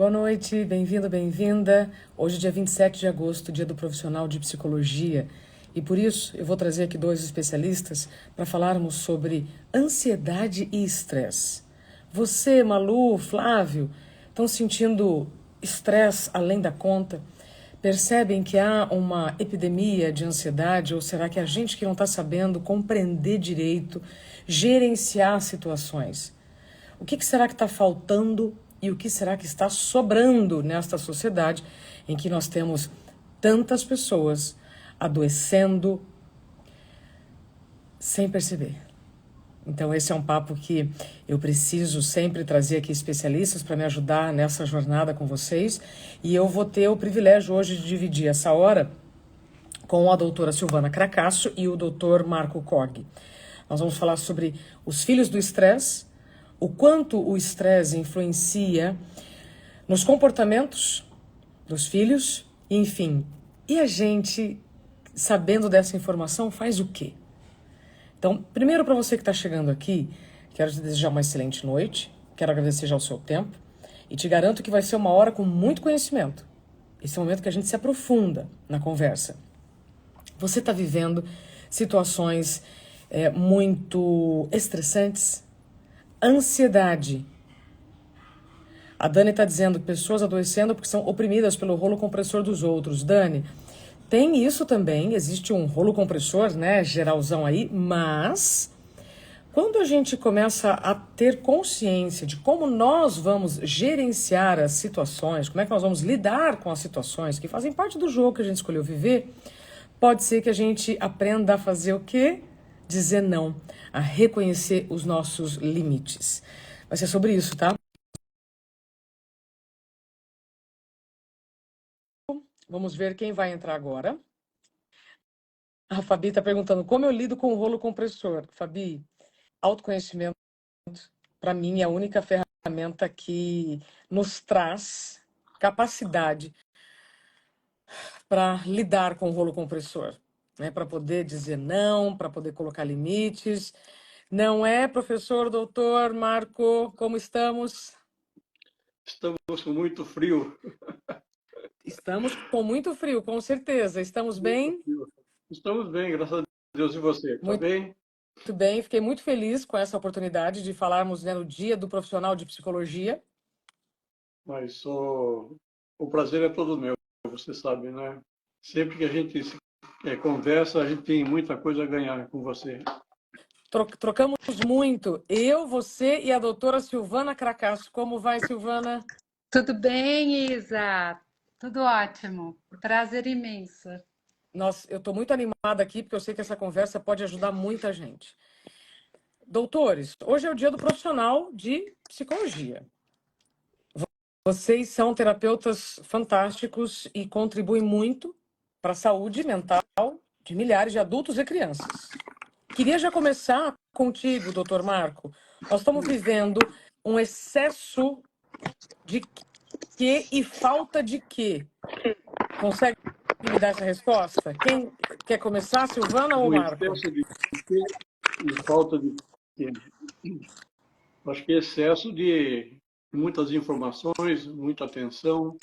Boa noite, bem-vindo, bem-vinda. Hoje, dia 27 de agosto, dia do profissional de psicologia. E por isso, eu vou trazer aqui dois especialistas para falarmos sobre ansiedade e estresse. Você, Malu, Flávio, estão sentindo estresse além da conta? Percebem que há uma epidemia de ansiedade? Ou será que a gente que não está sabendo compreender direito, gerenciar situações? O que será que está faltando e o que será que está sobrando nesta sociedade em que nós temos tantas pessoas adoecendo sem perceber? Então esse é um papo que eu preciso sempre trazer aqui especialistas para me ajudar nessa jornada com vocês, e eu vou ter o privilégio hoje de dividir essa hora com a doutora Silvana Cracasso e o doutor Marco Coggi. Nós vamos falar sobre os filhos do estresse, o quanto o estresse influencia nos comportamentos dos filhos, enfim. E a gente, sabendo dessa informação, faz o quê? Então, primeiro, para você que está chegando aqui, quero te desejar uma excelente noite, quero agradecer já o seu tempo e te garanto que vai ser uma hora com muito conhecimento. Esse é o momento que a gente se aprofunda na conversa. Você está vivendo situações muito estressantes? Ansiedade. A Dani está dizendo que pessoas adoecendo porque são oprimidas pelo rolo compressor dos outros. Dani, tem isso também, existe um rolo compressor, né, geralzão aí, mas quando a gente começa a ter consciência de como nós vamos gerenciar as situações, como é que nós vamos lidar com as situações que fazem parte do jogo que a gente escolheu viver, pode ser que a gente aprenda a fazer o quê? Dizer não, a reconhecer os nossos limites. Vai ser sobre isso, tá? Vamos ver quem vai entrar agora. A Fabi está perguntando como eu lido com o rolo compressor. Fabi, autoconhecimento, para mim, é a única ferramenta que nos traz capacidade para lidar com o rolo compressor, né? Para poder dizer não, para poder colocar limites. Não é, professor, doutor Marco? Como estamos? Estamos com muito frio. Estamos com muito frio, com certeza. Estamos bem? Estamos bem, graças a Deus. E você, está Muito bem? bem. Fiquei muito feliz com essa oportunidade de falarmos, né, no Dia do Profissional de Psicologia. Mas o prazer é todo meu, você sabe, né? Sempre que a gente conversa, a gente tem muita coisa a ganhar com você. Trocamos muito. Eu, você e a doutora Silvana Cracasso. Como vai, Silvana? Tudo bem, Isa? Tudo ótimo. Prazer imenso. Nossa, eu estou muito animada aqui porque eu sei que essa conversa pode ajudar muita gente. Doutores, hoje é o Dia do Profissional de Psicologia. Vocês são terapeutas fantásticos e contribuem muito para a saúde mental de milhares de adultos e crianças. Queria já começar contigo, doutor Marco. Nós estamos vivendo um excesso de quê e falta de quê? Consegue me dar essa resposta? Quem quer começar, Silvana ou O Marco? excesso de quê e falta de quê? Acho que excesso de muitas informações, muita atenção,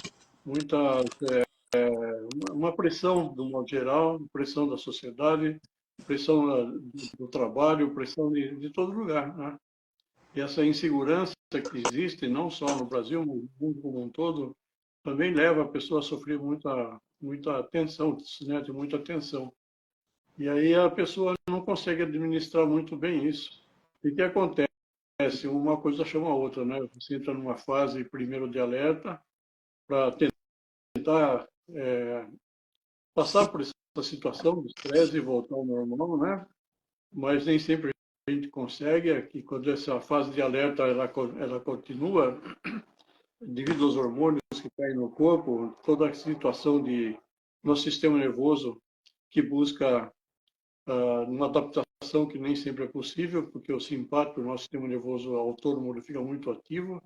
uma pressão do modo geral, pressão da sociedade, pressão do trabalho, pressão de todo lugar, né? E essa insegurança que existe, não só no Brasil, mas no mundo como um todo, também leva a pessoa a sofrer muita tensão, né? De muita tensão. E aí a pessoa não consegue administrar muito bem isso. E o que acontece? Uma coisa chama a outra, né? Você entra numa fase primeiro de alerta para tentar passar por essa situação de estresse e voltar ao normal, né? Mas nem sempre a gente consegue. Aqui, quando essa fase de alerta ela continua, devido aos hormônios que caem no corpo, toda a situação de nosso sistema nervoso que busca uma adaptação que nem sempre é possível, porque o simpático, o nosso sistema nervoso autônomo, ele fica muito ativo,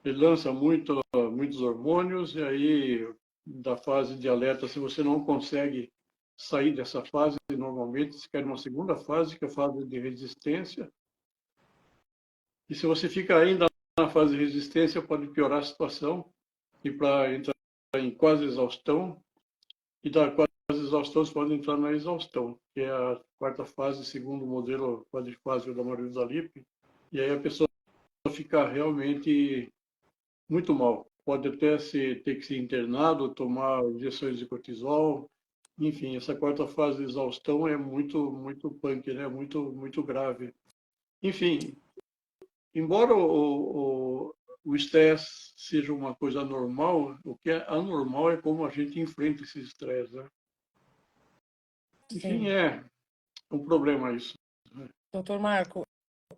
ele lança muitos hormônios, e aí, da fase de alerta, se você não consegue sair dessa fase, normalmente se cai numa segunda fase, que é a fase de resistência, e se você fica ainda na fase de resistência, pode piorar a situação, e para entrar em quase exaustão, e da quase exaustão você pode entrar na exaustão, que é a quarta fase, segundo o modelo quadrifásico da Margarida Lippe, e aí a pessoa fica realmente muito mal. Pode até ter que ser internado, tomar injeções de cortisol, enfim, essa quarta fase de exaustão é muito punk, né? Muito grave. Enfim, embora o estresse seja uma coisa normal, o que é anormal é como a gente enfrenta esse estresse, né? Enfim, Sim. é um problema isso. Doutor Marco,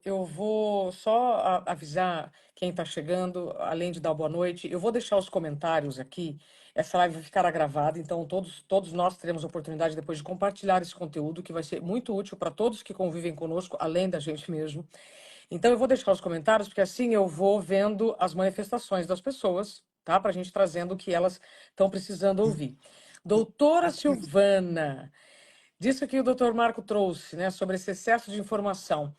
eu vou só avisar quem está chegando, além de dar boa noite. Eu vou deixar os comentários aqui. Essa live ficará gravada, então todos nós teremos oportunidade depois de compartilhar esse conteúdo, que vai ser muito útil para todos que convivem conosco, além da gente mesmo. Então, eu vou deixar os comentários, porque assim eu vou vendo as manifestações das pessoas, tá? Para a gente trazendo o que elas estão precisando ouvir. Doutora Silvana, disso que o doutor Marco trouxe, né, sobre esse excesso de informação.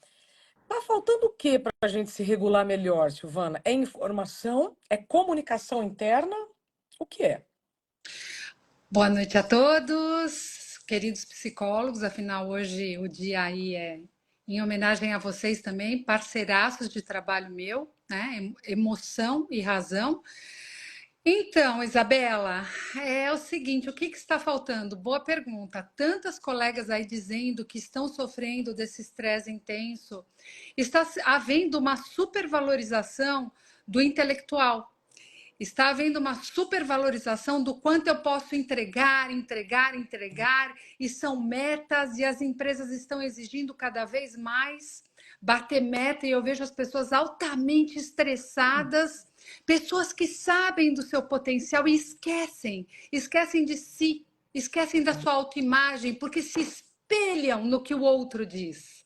Tá faltando o que para a gente se regular melhor, Silvana? É informação? É comunicação interna? O que é? Boa noite a todos, queridos psicólogos. Afinal, hoje o dia aí é em homenagem a vocês também, parceiraços de trabalho meu, né? Emoção e razão. Então, Isabela, é o seguinte, o que está faltando? Boa pergunta. Tantas colegas aí dizendo que estão sofrendo desse estresse intenso. Está havendo uma supervalorização do intelectual. Está havendo uma supervalorização do quanto eu posso entregar, e são metas, e as empresas estão exigindo cada vez mais bater meta, e eu vejo as pessoas altamente estressadas, pessoas que sabem do seu potencial e esquecem de si, esquecem da sua autoimagem, porque se espelham no que o outro diz.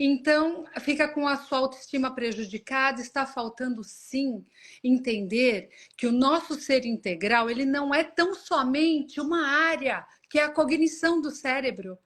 Então, fica com a sua autoestima prejudicada, está faltando sim entender que o nosso ser integral, ele não é tão somente uma área, que é a cognição do cérebro.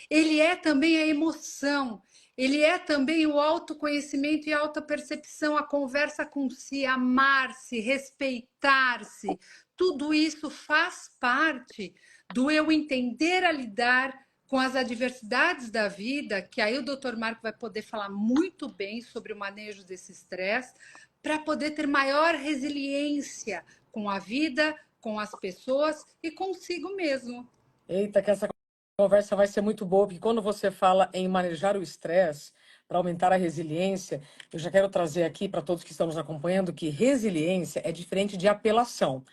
Ele é também a emoção, ele é também o autoconhecimento e a autopercepção, a conversa com si, amar-se, respeitar-se. Tudo isso faz parte do eu entender a lidar com as adversidades da vida, que aí o Dr. Marco vai poder falar muito bem sobre o manejo desse estresse, para poder ter maior resiliência com a vida, com as pessoas e consigo mesmo. Eita, que essa conversa vai ser muito boa, porque quando você fala em manejar o estresse para aumentar a resiliência, eu já quero trazer aqui para todos que estão nos acompanhando que resiliência é diferente de apelação,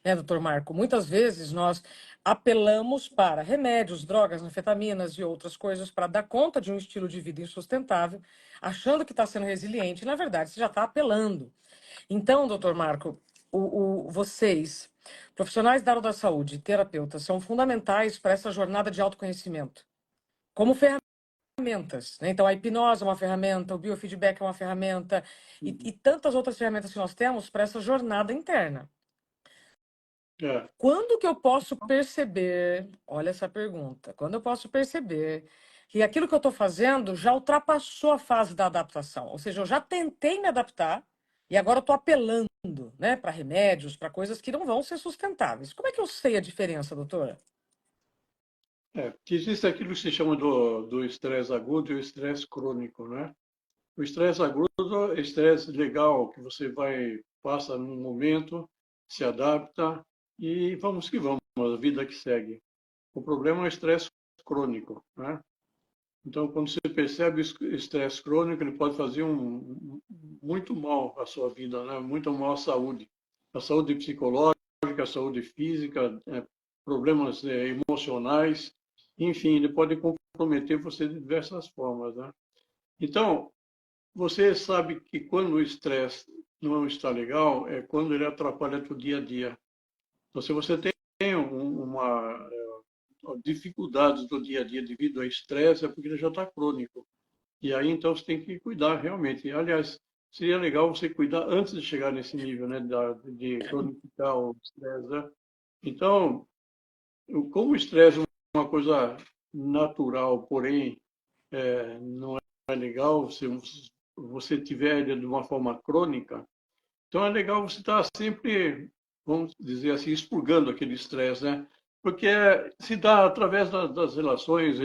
né, doutor Marco? Muitas vezes nós apelamos para remédios, drogas, anfetaminas e outras coisas para dar conta de um estilo de vida insustentável, achando que está sendo resiliente, e, na verdade, você já está apelando. Então, doutor Marco, vocês, profissionais da área da saúde, terapeutas, são fundamentais para essa jornada de autoconhecimento, como ferramentas, né? Então, a hipnose é uma ferramenta, o biofeedback é uma ferramenta, e tantas outras ferramentas que nós temos para essa jornada interna. É. Quando que eu posso perceber, olha essa pergunta, quando eu posso perceber que aquilo que eu estou fazendo já ultrapassou a fase da adaptação, ou seja, eu já tentei me adaptar e agora eu estou apelando, né, para remédios, para coisas que não vão ser sustentáveis. Como é que eu sei a diferença, doutora? Que existe aquilo que se chama do estresse agudo e o estresse crônico, né? O estresse agudo é estresse legal, que você passa num momento, se adapta e vamos que vamos, a vida que segue. O problema é o estresse crônico, né? Então, quando você percebe o estresse crônico, ele pode fazer muito mal à sua vida, né? Muito mal à saúde. A saúde psicológica, a saúde física, problemas emocionais, enfim, ele pode comprometer você de diversas formas, né? Então, você sabe que quando o estresse não está legal, é quando ele atrapalha o dia a dia. Então, se você tem uma dificuldades do dia a dia devido ao estresse, é porque ele já está crônico. E aí, então, você tem que cuidar realmente. Aliás, seria legal você cuidar antes de chegar nesse nível, né, de cronificar o estresse, né? Então, como o estresse é uma coisa natural, porém, não é legal se você tiver ele de uma forma crônica, então é legal você estar sempre vamos dizer assim, expurgando aquele estresse, né? Porque se dá através das relações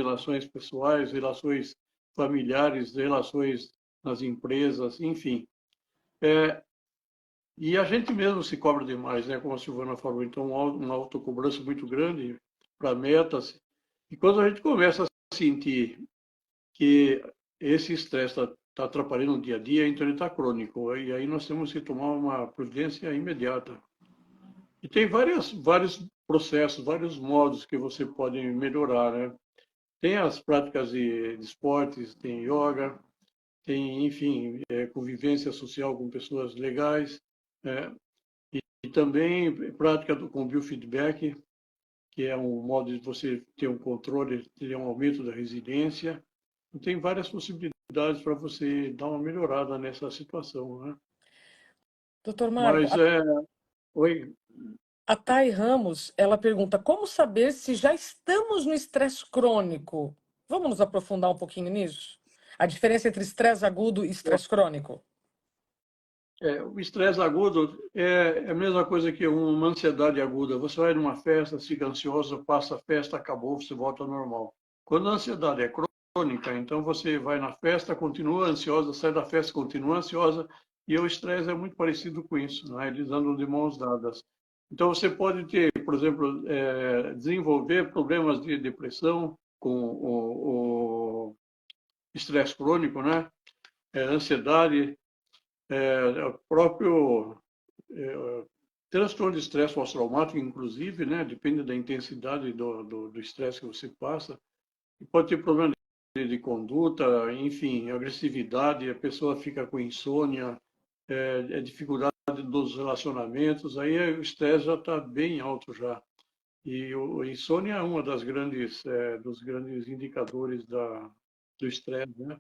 pessoais, relações familiares, relações nas empresas, enfim. E a gente mesmo se cobra demais, né? Como a Silvana falou, então uma autocobrança muito grande para metas. E quando a gente começa a sentir que esse estresse está atrapalhando o dia a dia, então ele está crônico. E aí nós temos que tomar uma providência imediata. E tem vários processos, vários modos que você pode melhorar, né? Tem as práticas de esportes, tem yoga, tem, enfim, convivência social com pessoas legais, né? E também prática com biofeedback, que é um modo de você ter um controle, ter um aumento da resiliência. E tem várias possibilidades para você dar uma melhorada nessa situação, né? Doutor Marco, Mas, oi, a Thay Ramos, ela pergunta, como saber se já estamos no estresse crônico? Vamos nos aprofundar um pouquinho nisso? A diferença entre estresse agudo e estresse crônico? o estresse agudo é a mesma coisa que uma ansiedade aguda. Você vai numa festa, fica ansioso, passa a festa, acabou, você volta ao normal. Quando a ansiedade é crônica, então você vai na festa, continua ansiosa, sai da festa, continua ansiosa, e o estresse é muito parecido com isso, né? Eles andam de mãos dadas. Então você pode ter, por exemplo, desenvolver problemas de depressão com o estresse crônico, né? Ansiedade, o próprio transtorno de estresse pós-traumático, inclusive, né? Depende da intensidade do estresse que você passa. E pode ter problema de conduta, enfim, agressividade, a pessoa fica com insônia, dificuldade dos relacionamentos, aí o estresse já está bem alto já. E o insônia é uma dos grandes indicadores do estresse, né?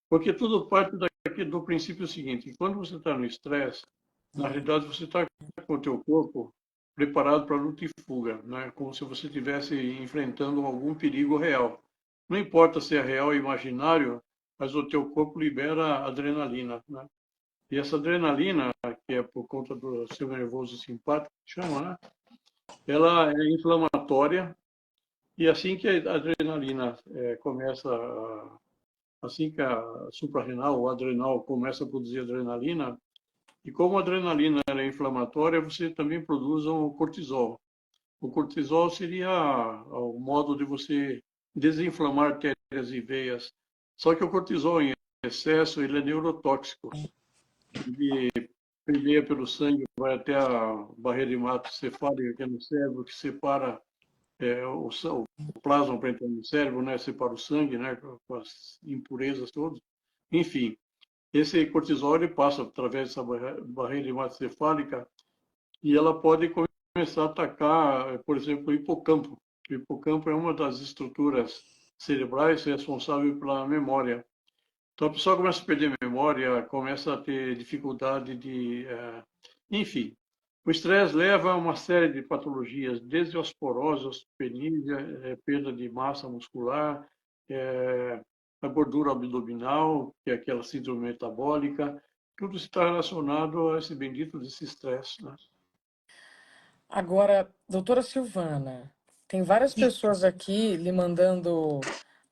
Porque tudo parte do princípio seguinte: quando você está no estresse, na realidade você está com o teu corpo preparado para luta e fuga, né? Como se você estivesse enfrentando algum perigo real. Não importa se é real ou imaginário, mas o teu corpo libera adrenalina, né? E essa adrenalina, que é por conta do sistema nervoso simpático, que chama, né? Ela é inflamatória e assim que a adrenalina assim que a suprarrenal, o adrenal começa a produzir adrenalina, e como a adrenalina é inflamatória, você também produz o cortisol. O cortisol seria o modo de você desinflamar artérias e veias. Só que o cortisol em excesso, ele é neurotóxico. Ele permeia pelo sangue, vai até a barreira hematocefálica, que é no cérebro, que separa o plasma para entrar no cérebro, né? Separa o sangue, né? Com as impurezas todas. Enfim, esse cortisol ele passa através dessa barreira hematocefálica e ela pode começar a atacar, por exemplo, o hipocampo. O hipocampo é uma das estruturas cerebrais responsável pela memória. Então a pessoa começa a perder memória, começa a ter dificuldade enfim, o estresse leva a uma série de patologias, desde osteoporose, osteopenia, perda de massa muscular, a gordura abdominal, que é aquela síndrome metabólica, tudo está relacionado a esse bendito desse estresse, né? Agora, doutora Silvana, tem várias pessoas aqui lhe mandando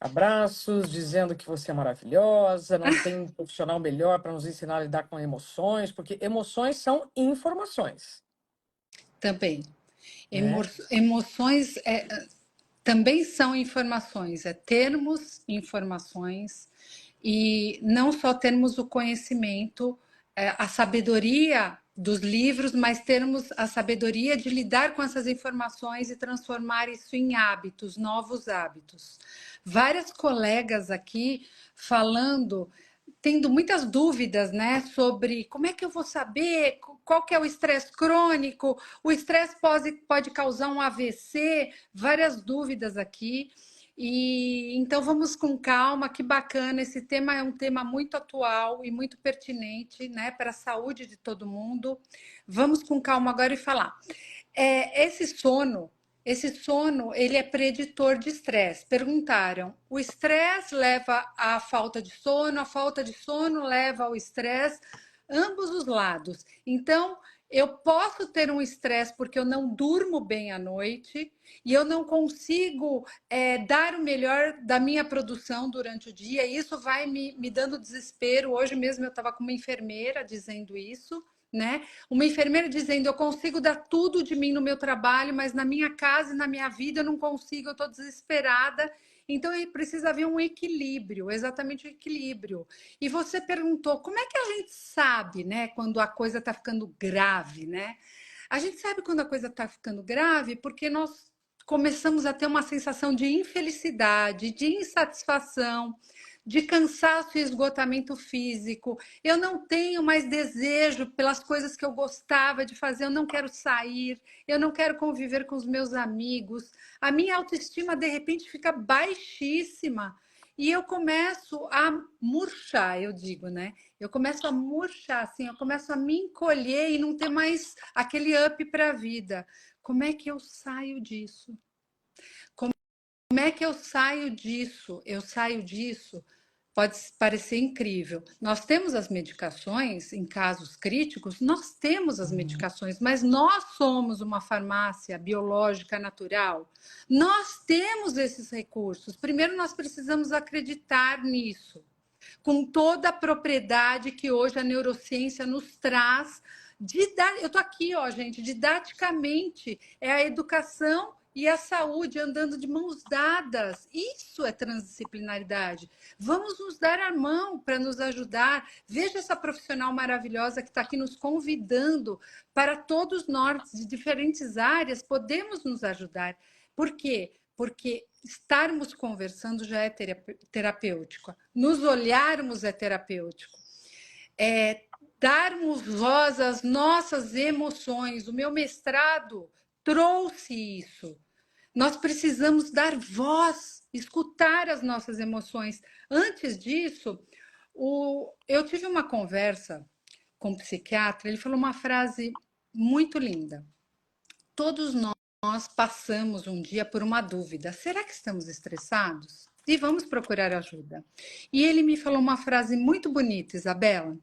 abraços, dizendo que você é maravilhosa, não tem um profissional melhor para nos ensinar a lidar com emoções, porque emoções são informações, Também. né? Emoções também são informações, é termos informações e não só termos o conhecimento, a sabedoria dos livros, mas termos a sabedoria de lidar com essas informações e transformar isso em hábitos, novos hábitos. Várias colegas aqui falando, tendo muitas dúvidas, né, sobre como é que eu vou saber qual que é o estresse crônico, o estresse pode causar um AVC, várias dúvidas aqui. E então vamos com calma, que bacana. Esse tema é um tema muito atual e muito pertinente, né, para a saúde de todo mundo. Vamos com calma agora e falar. Esse sono, ele é preditor de estresse. Perguntaram, o estresse leva à falta de sono, a falta de sono leva ao estresse, ambos os lados. Então, eu posso ter um estresse porque eu não durmo bem à noite e eu não consigo dar o melhor da minha produção durante o dia. Isso vai me dando desespero. Hoje mesmo eu estava com uma enfermeira dizendo isso, né? Uma enfermeira dizendo: eu consigo dar tudo de mim no meu trabalho, mas na minha casa e na minha vida eu não consigo, eu estou desesperada. Então precisa haver um equilíbrio, exatamente o equilíbrio. E você perguntou como é que a gente sabe, né, quando a coisa está ficando grave, né? A gente sabe quando a coisa está ficando grave porque nós começamos a ter uma sensação de infelicidade, de insatisfação, de cansaço e esgotamento físico. Eu não tenho mais desejo pelas coisas que eu gostava de fazer, eu não quero sair, eu não quero conviver com os meus amigos. A minha autoestima, de repente, fica baixíssima. E eu começo a murchar, eu digo, né? Eu começo a murchar, assim, eu começo a me encolher e não ter mais aquele up para a vida. Como é que eu saio disso? Como é que eu saio disso? Eu saio disso. Pode parecer incrível. Nós temos as medicações, em casos críticos, nós temos as medicações, mas nós somos uma farmácia biológica natural. Nós temos esses recursos. Primeiro, nós precisamos acreditar nisso, com toda a propriedade que hoje a neurociência nos traz. Eu estou aqui, ó, gente, didaticamente, é a educação e a saúde andando de mãos dadas. Isso é transdisciplinaridade. Vamos nos dar a mão para nos ajudar. Veja essa profissional maravilhosa que está aqui nos convidando para todos nós, de diferentes áreas, podemos nos ajudar. Por quê? Porque estarmos conversando já é terapêutico, nos olharmos é terapêutico, darmos voz às nossas emoções. O meu mestrado trouxe isso. Nós precisamos dar voz, escutar as nossas emoções. Antes disso, eu tive uma conversa com um psiquiatra, ele falou uma frase muito linda. Todos nós passamos um dia por uma dúvida. Será que estamos estressados? E vamos procurar ajuda. E ele me falou uma frase muito bonita, Isabela.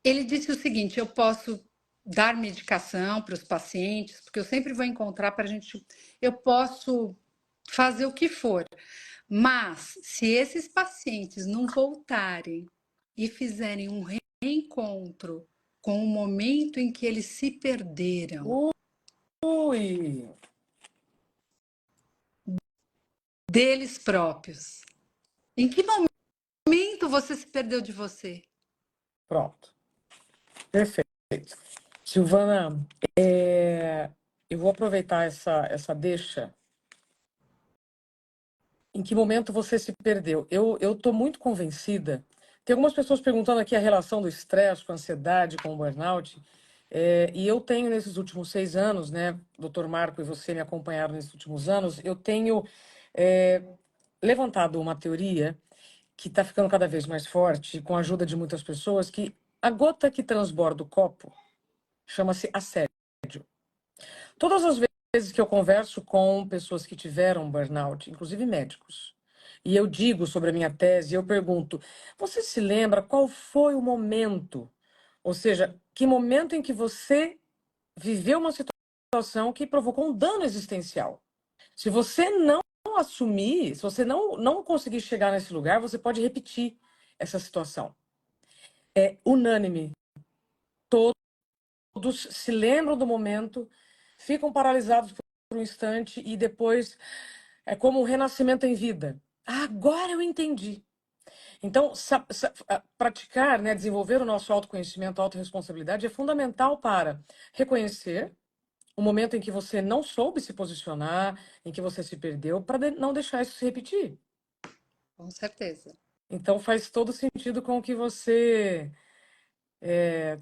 Ele disse o seguinte: eu posso dar medicação para os pacientes, porque eu sempre vou encontrar para a gente. Eu posso fazer o que for, mas se esses pacientes não voltarem e fizerem um reencontro com o momento em que eles se perderam, Ui! deles próprios. Em que momento você se perdeu de você? Pronto. Perfeito. Silvana, eu vou aproveitar essa deixa. Em que momento você se perdeu? Eu estou muito convencida. Tem algumas pessoas perguntando aqui a relação do estresse com a ansiedade, com o burnout. E eu tenho, nesses últimos 6 anos, né, doutor Marco e você me acompanharam nesses últimos anos, eu tenho levantado uma teoria que está ficando cada vez mais forte, com a ajuda de muitas pessoas, que a gota que transborda o copo chama-se assédio. Todas as vezes que eu converso com pessoas que tiveram burnout, inclusive médicos, e eu digo sobre a minha tese, eu pergunto: você se lembra qual foi o momento? Ou seja, que momento em que você viveu uma situação que provocou um dano existencial? Se você não assumir, se você não conseguir chegar nesse lugar, você pode repetir essa situação. É unânime. Todos se lembram do momento, ficam paralisados por um instante e depois é como um renascimento em vida. Ah, agora eu entendi. Então, praticar, né, desenvolver o nosso autoconhecimento, autorresponsabilidade é fundamental para reconhecer o momento em que você não soube se posicionar, em que você se perdeu, para não deixar isso se repetir. Com certeza. Então, faz todo sentido com o que você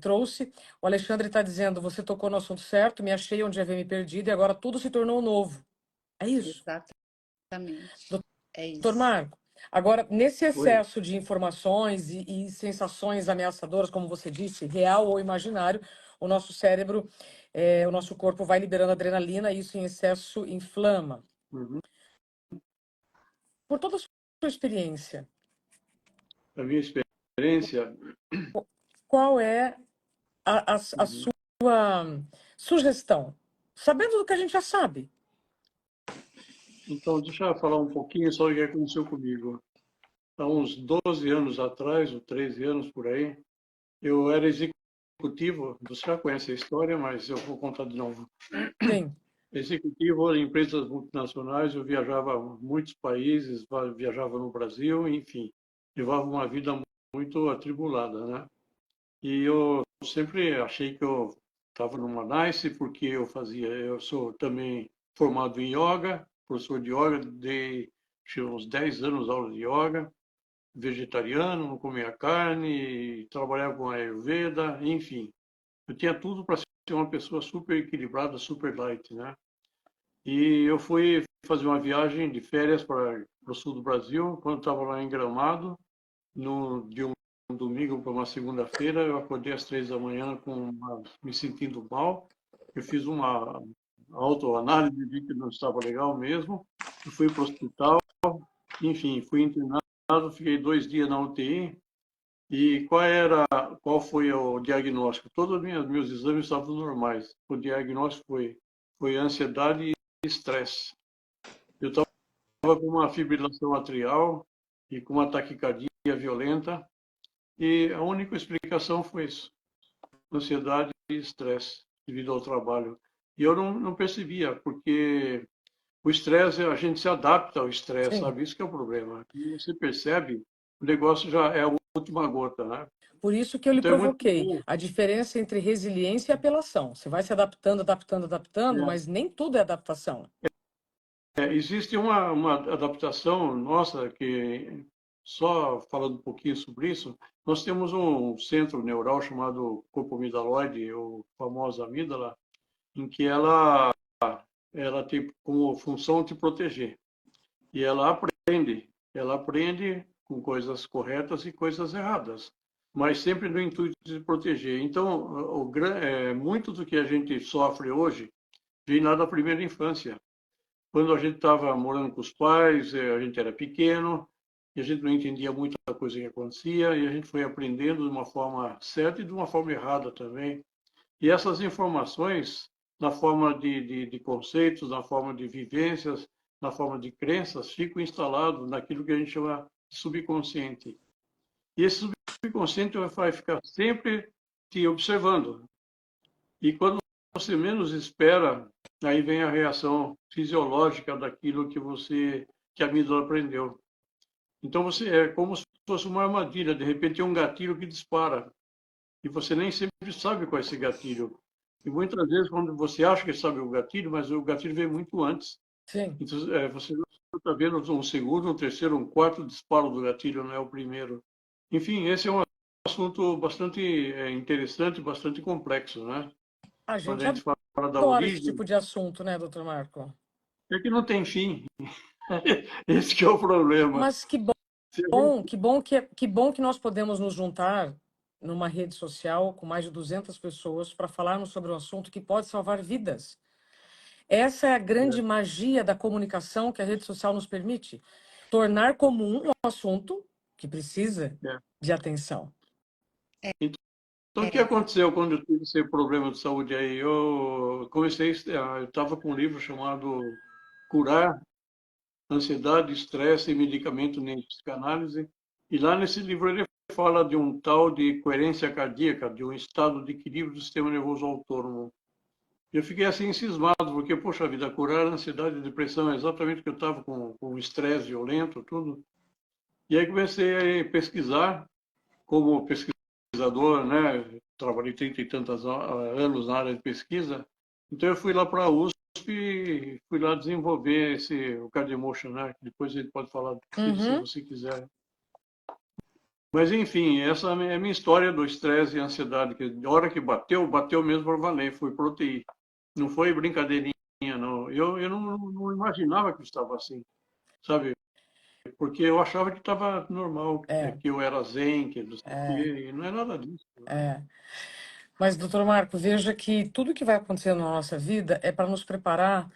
trouxe. O Alexandre está dizendo: você tocou no assunto certo, me achei onde havia me perdido e agora tudo se tornou novo. É isso. Exatamente. É Doutor isso. Marco, agora, nesse Oi. excesso de informações e sensações ameaçadoras, como você disse, real ou imaginário, o nosso cérebro, o nosso corpo vai liberando adrenalina e isso em excesso inflama. Uhum. Por toda a sua experiência, A minha experiência, qual é a sua sugestão, sabendo do que a gente já sabe. Então, deixa eu falar um pouquinho sobre o que aconteceu comigo. Há uns 12 anos atrás, ou 13 anos por aí, eu era executivo, você já conhece a história, mas eu vou contar de novo. Sim, Executivo em empresas multinacionais, eu viajava a muitos países, viajava no Brasil, enfim, levava uma vida muito atribulada, né? E eu sempre achei que eu estava numa nice, porque eu sou também formado em yoga, professor de yoga, tinha uns 10 anos aula de yoga, vegetariano, não comia carne, trabalhava com Ayurveda, enfim. Eu tinha tudo para ser uma pessoa super equilibrada, super light, né? E eu fui fazer uma viagem de férias para o sul do Brasil, quando estava lá em Gramado, de um domingo para uma segunda-feira, eu acordei às 3 da manhã me sentindo mal. Eu fiz uma autoanálise, vi que não estava legal mesmo, e fui para o hospital, enfim, fui internado, fiquei 2 dias na UTI. E qual foi o diagnóstico? Todos os meus exames estavam normais. O diagnóstico foi ansiedade e estresse. Eu estava com uma fibrilação atrial e com uma taquicardia violenta, e a única explicação foi isso: ansiedade e estresse devido ao trabalho. E eu não percebia, porque o estresse, a gente se adapta ao estresse, sim. sabe? Isso que é o problema. Quando você percebe, o negócio já é a última gota, né? Por isso que eu lhe Então é muito provoquei bom. a diferença entre resiliência e apelação. Você vai se adaptando, adaptando, adaptando, É, mas nem tudo é adaptação. existe uma adaptação nossa que, só falando um pouquinho sobre isso, nós temos um centro neural chamado corpo amidaloide, ou famosa amígdala, em que ela tem como função te proteger. E ela aprende com coisas corretas e coisas erradas, mas sempre no intuito de proteger. Então, muito do que a gente sofre hoje vem lá da primeira infância. Quando a gente estava morando com os pais, a gente era pequeno, e a gente não entendia muita coisa que acontecia, e a gente foi aprendendo de uma forma certa e de uma forma errada também. E essas informações, na forma de conceitos, na forma de vivências, na forma de crenças, ficam instalados naquilo que a gente chama de subconsciente. E esse subconsciente vai ficar sempre te observando. E quando você menos espera, aí vem a reação fisiológica daquilo que a amígdala aprendeu. Então você é como se fosse uma armadilha, de repente tem um gatilho que dispara e você nem sempre sabe qual é esse gatilho. E muitas vezes quando você acha que sabe o gatilho, mas o gatilho vem muito antes. Sim. Então você está vendo um segundo, um terceiro, um quarto disparo do gatilho, não é o primeiro. Enfim, esse é um assunto bastante interessante, bastante complexo, né? A Quando gente a gente fala da adora esse origem, tipo de assunto, né, doutor Marco? é que não tem fim. Esse que é o problema. Mas que Se a gente, que bom que nós podemos nos juntar numa rede social com mais de 200 pessoas para falarmos sobre um assunto que pode salvar vidas. Essa é a grande magia da comunicação que a rede social nos permite. Tornar comum um assunto que precisa é. de atenção. Então, o que aconteceu quando eu tive esse problema de saúde aí? Eu estava com um livro chamado Curar Ansiedade, Estresse e Medicamento em Psicanálise, e lá nesse livro ele fala de um tal de coerência cardíaca, de um estado de equilíbrio do sistema nervoso autônomo. Eu fiquei assim cismado, porque, poxa vida, curar a ansiedade e depressão é exatamente o que eu estava com estresse violento, tudo. E aí comecei a pesquisar, como pesquisador, né? Trabalhei 30 e tantos anos na área de pesquisa. Então eu fui lá para a USP e fui lá desenvolver o Cardiomotion, né? Depois a gente pode falar dele se Uhum. você quiser. Mas enfim, essa é a minha história do estresse e ansiedade, que a hora que bateu mesmo para valer, foi para UTI. Não foi brincadeirinha, não. Eu não imaginava que estava assim, sabe? Porque eu achava que estava normal, É, que eu era zen, que não sei o é, quê, e não é nada disso. é. Mas, doutor Marco, veja que tudo que vai acontecendo na nossa vida é para nos preparar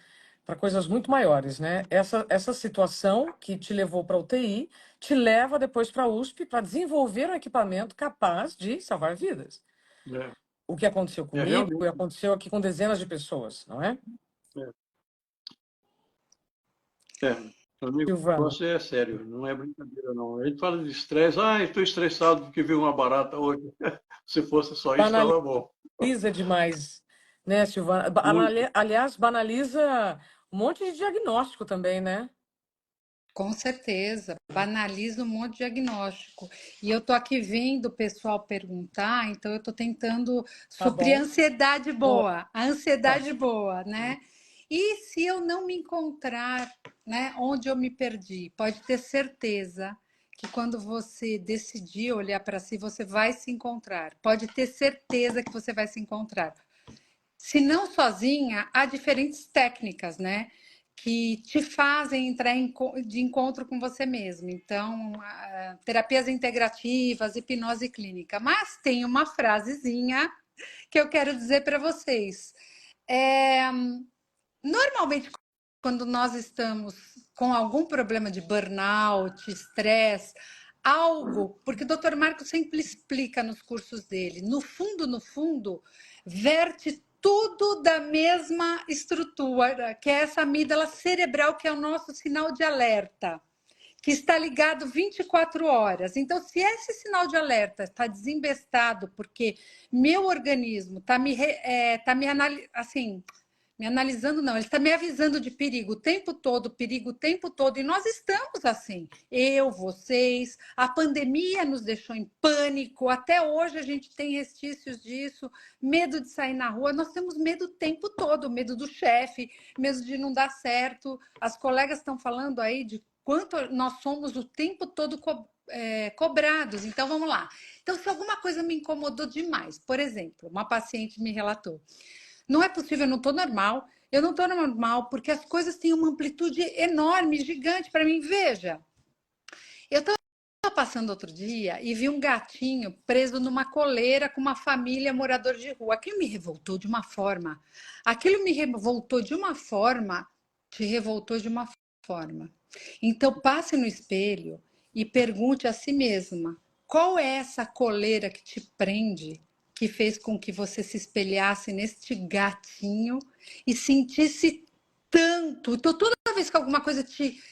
para coisas muito maiores, né? Essa situação que te levou para a UTI te leva depois para a USP para desenvolver um equipamento capaz de salvar vidas. É, o que aconteceu comigo e realmente. aconteceu aqui com dezenas de pessoas, não é? O Silvana, negócio é sério, não é brincadeira, não. A gente fala de estresse, estou estressado porque vi uma barata hoje. Se fosse só isso, estava bom. banaliza demais, né, Silvana? Muito. Aliás, banaliza um monte de diagnóstico também, né? Com certeza, banaliza um monte de diagnóstico. E eu tô aqui vendo o pessoal perguntar, então eu tô tentando Tá suprir bom. a Tá. ansiedade boa, né? E se eu não me encontrar, né, onde eu me perdi, pode ter certeza que quando você decidir olhar para si, você vai se encontrar. Pode ter certeza que você vai se encontrar. Se não sozinha, há diferentes técnicas, né? Que te fazem entrar de encontro com você mesmo. Então, terapias integrativas, hipnose clínica. Mas tem uma frasezinha que eu quero dizer para vocês. É, normalmente, quando nós estamos com algum problema de burnout, estresse, algo, porque o Dr. Marco sempre explica nos cursos dele, no fundo, verte tudo da mesma estrutura, que é essa amígdala cerebral, que é o nosso sinal de alerta, que está ligado 24 horas. Então, se esse sinal de alerta está desembestado, porque meu organismo está assim, me analisando, não, ele está me avisando de perigo o tempo todo, e nós estamos assim. Eu, vocês, a pandemia nos deixou em pânico, até hoje a gente tem restícios disso, medo de sair na rua, nós temos medo o tempo todo, medo do chefe, medo de não dar certo. As colegas estão falando aí de quanto nós somos o tempo todo cobrados. Então, vamos lá. Então, se alguma coisa me incomodou demais, por exemplo, uma paciente me relatou, não é possível, eu não estou normal. Eu não estou normal porque as coisas têm uma amplitude enorme, gigante para mim. Veja, eu estava passando outro dia e vi um gatinho preso numa coleira com uma família morador de rua. Aquilo me revoltou de uma forma. Aquilo me revoltou de uma forma, te revoltou de uma forma. Então passe no espelho e pergunte a si mesma: qual é essa coleira que te prende, que fez com que você se espelhasse neste gatinho e sentisse tanto? Então, toda vez que alguma coisa te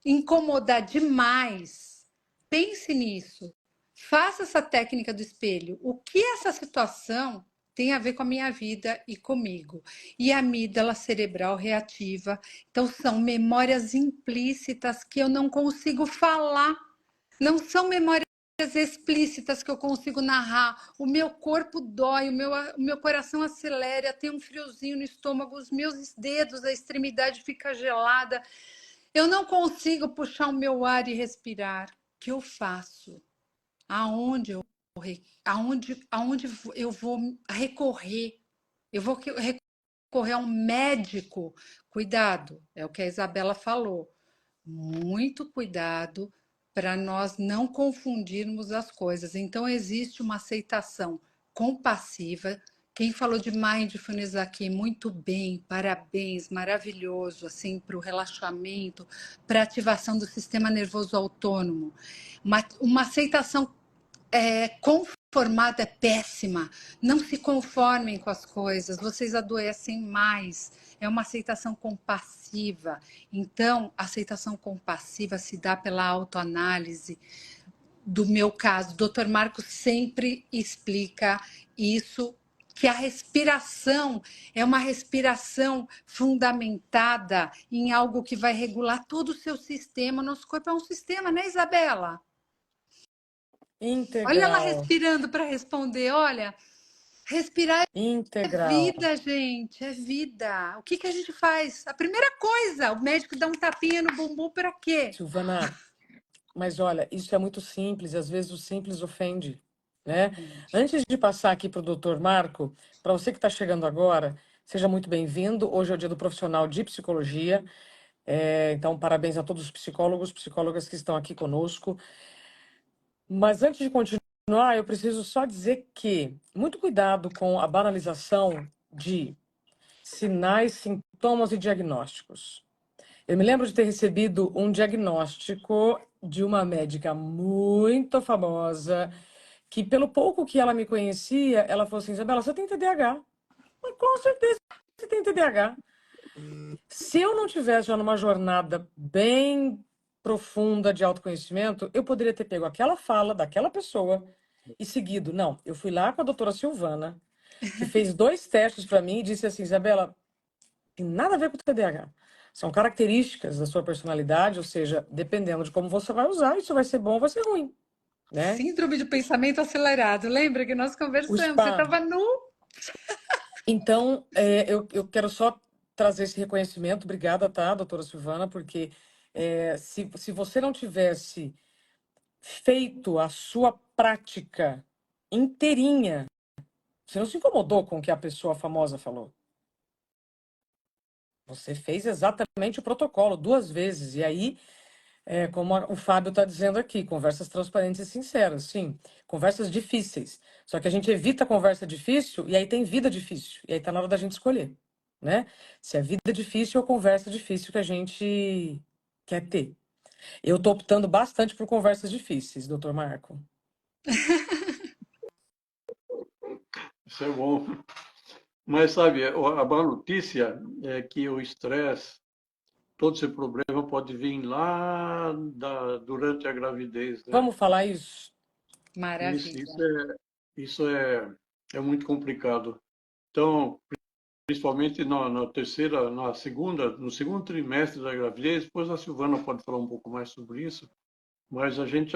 incomodar demais, pense nisso. Faça essa técnica do espelho. O que essa situação tem a ver com a minha vida e comigo? E a amígdala cerebral reativa. Então, são memórias implícitas que eu não consigo falar. Não são memórias explícitas que eu consigo narrar. O meu corpo dói, o meu coração acelera, tem um friozinho no estômago, os meus dedos, a extremidade fica gelada. Eu não consigo puxar o meu ar e respirar. O que eu faço? Aonde eu, aonde eu vou recorrer? Eu vou recorrer a um médico. Cuidado, é o que a Isabela falou. Muito cuidado para nós não confundirmos as coisas. Então, existe uma aceitação compassiva. Quem falou de mindfulness aqui, muito bem, parabéns, maravilhoso, assim, para o relaxamento, para a ativação do sistema nervoso autônomo. Uma aceitação conformada é péssima. Não se conformem com as coisas, vocês adoecem mais. É uma aceitação compassiva. Então, a aceitação compassiva se dá pela autoanálise. Do meu caso, o Dr. Marcos sempre explica isso, que a respiração é uma respiração fundamentada em algo que vai regular todo o seu sistema. Nosso corpo é um sistema, né, Isabela? Olha ela Integral. respirando para responder. Olha, respirar é Integral. vida, gente, é vida. O que que a gente faz? A primeira coisa, o médico dá um tapinha no bumbum para quê? Silvana, mas olha, isso é muito simples, e às vezes o simples ofende, né? Antes de passar aqui para o doutor Marco, para você que está chegando agora, seja muito bem-vindo. Hoje é o dia do profissional de psicologia. Então, parabéns a todos os psicólogos, psicólogas que estão aqui conosco. Mas antes de continuar, eu preciso só dizer que muito cuidado com a banalização de sinais, sintomas e diagnósticos. Eu me lembro de ter recebido um diagnóstico de uma médica muito famosa que pelo pouco que ela me conhecia, ela falou assim, Isabela, você tem TDAH. Mas com certeza você tem TDAH. Se eu não tivesse já numa jornada bem profunda de autoconhecimento, eu poderia ter pego aquela fala daquela pessoa e seguido. Não, eu fui lá com a doutora Silvana, que fez 2 testes para mim e disse assim, Isabela, tem nada a ver com o TDAH. São características da sua personalidade, ou seja, dependendo de como você vai usar, isso vai ser bom ou vai ser ruim, né? Síndrome de pensamento acelerado. Lembra que nós O conversamos? Você SPA. estava nu. Então, eu quero só trazer esse reconhecimento. Obrigada, tá, doutora Silvana, porque se você não tivesse feito a sua prática inteirinha, você não se incomodou com o que a pessoa famosa falou. Você fez exatamente o protocolo 2 vezes. E aí, como o Fábio está dizendo aqui, conversas transparentes e sinceras. Sim, conversas difíceis. Só que a gente evita a conversa difícil e aí tem vida difícil. E aí está na hora da gente escolher, né? Se é vida difícil ou conversa difícil que a gente quer ter. Eu estou optando bastante por conversas difíceis, doutor Marco. Isso é bom. Mas, sabe, a boa notícia é que o estresse, todo esse problema pode vir lá durante a gravidez, né? Vamos falar isso? Isso, Maravilha. é muito complicado. Então, principalmente no segundo trimestre da gravidez, depois a Silvana pode falar um pouco mais sobre isso, mas a gente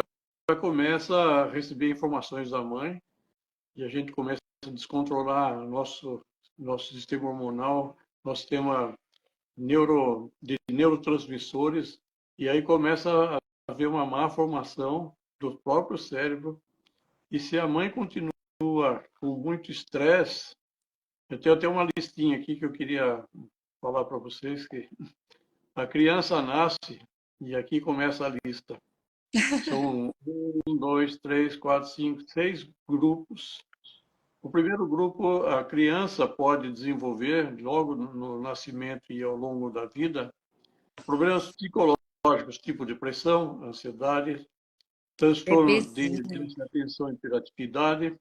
já começa a receber informações da mãe e a gente começa a descontrolar nosso sistema hormonal, nosso sistema de neurotransmissores, e aí começa a haver uma má formação do próprio cérebro. E se a mãe continua com muito estresse, eu tenho até uma listinha aqui que eu queria falar para vocês, que a criança nasce, e aqui começa a lista. São 1, 2, 3, 4, 5, 6 grupos. O primeiro grupo, a criança pode desenvolver, logo no nascimento e ao longo da vida, problemas psicológicos, tipo depressão, ansiedade, transtorno de Bebezinho. déficit de atenção e hiperatividade,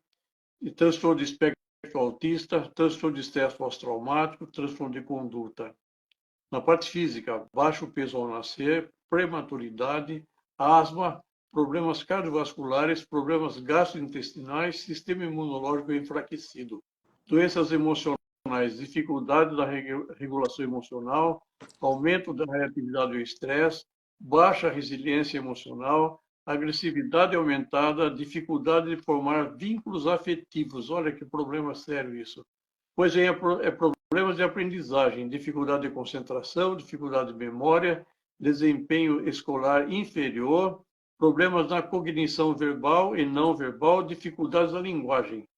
e transtorno de espectro autista, transtorno de estresse pós-traumático, transtorno de conduta. Na parte física, baixo peso ao nascer, prematuridade, asma, problemas cardiovasculares, problemas gastrointestinais, sistema imunológico enfraquecido, doenças emocionais, dificuldade da regulação emocional, aumento da reatividade ao estresse, baixa resiliência emocional, agressividade aumentada, dificuldade de formar vínculos afetivos. Olha que problema sério isso. Pois problemas de aprendizagem, dificuldade de concentração, dificuldade de memória, desempenho escolar inferior, problemas na cognição verbal e não verbal, dificuldades da linguagem.